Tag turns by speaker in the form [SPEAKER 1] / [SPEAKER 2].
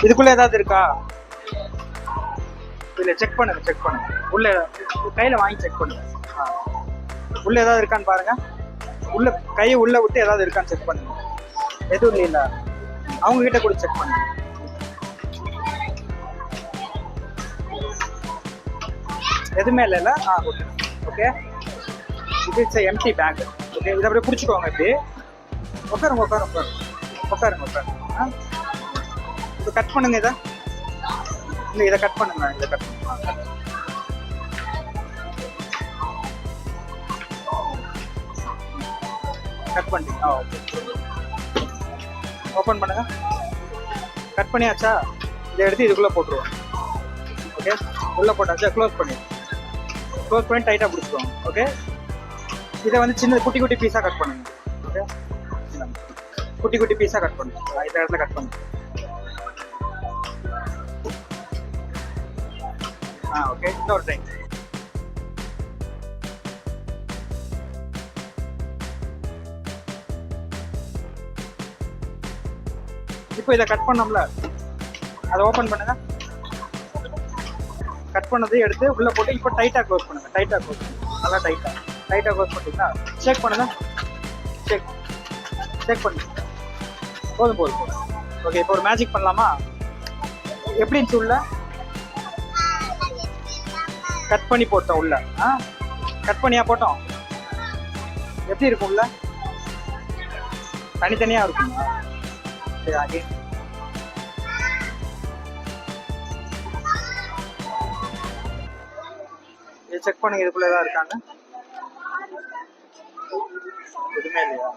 [SPEAKER 1] இதுக்குள்ள ஏதாவது இருக்கா? இல்ல செக் பண்ணுங்க, செக் பண்ணுங்க. உள்ள கையில வாங்கி செக் பண்ணுங்க. உள்ள ஏதாவது இருக்கான்னு பாருங்க. உள்ள கையை உள்ள விட்டு ஏதாவது இருக்கான்னு செக் பண்ணுங்க. எதுவும் இல்லைல்ல, அவங்க கிட்ட கூட செக் பண்ணுங்க. எதுவுமே இல்லைல்ல. Okay okay. இது இட்ஸ் எம்டி பேக். ஓகே, இதை அப்படியே பிடிச்சிக்கோங்க. இப்படி உட்காருங்க உட்காருங்க உட்காருங்க உட்காருங்க உட்காருங்க. இப்போ கட் பண்ணுங்க. இதை கட் பண்ணுங்க. இதை கட் பண்ணுங்க. கட் பண்ணிட்டீங்க. ஓகே, ஓப்பன் பண்ணுங்க. கட் பண்ணியாச்சா? இதை எடுத்து இதுக்குள்ளே போட்டுருவோம். ஓகே, உள்ளே போட்டாச்சா? க்ளோஸ் பண்ணி டைட்டாக பிடிச்சிக்கோங்க. ஓகே, இதை வந்து சின்ன குட்டி குட்டி பீஸாக கட் பண்ணுங்க. ஓகே, குட்டி குட்டி பீஸாக கட் பண்ணுங்க. இந்த இடத்துல கட் பண்ணுங்க. ஓகே, இன்னொரு டைம். இப்போ இதை கட் பண்ணோம்ல, அதை ஓப்பன் பண்ணுங்க. கட் பண்ணதை எடுத்து உள்ள போட்டு இப்போ டைட்டாக க்ளோஸ் பண்ணுங்க. டைட்டாக க்ளோஸ் பண்ணுங்க. நல்லா டைட்டாக க்ளோஸ் பண்ணிட்டீங்களா? செக் பண்ணுங்க. செக் பண்ணுங்க. போதும். ஓகே, இப்போ ஒரு மேஜிக் பண்ணலாமா? எப்படி இருந்துச்சு உள்ள? கட் பண்ணி போட்டோம் உள்ள. கட் பண்ணியா போட்டோம்? எப்படி இருக்கும் உள்ள? தனித்தனியா இருக்குமா? சரி, அகே செக் பண்ணுங்க. இதுக்குள்ள ஏதாவது இருக்காங்க? எதுவுமே இல்லையா?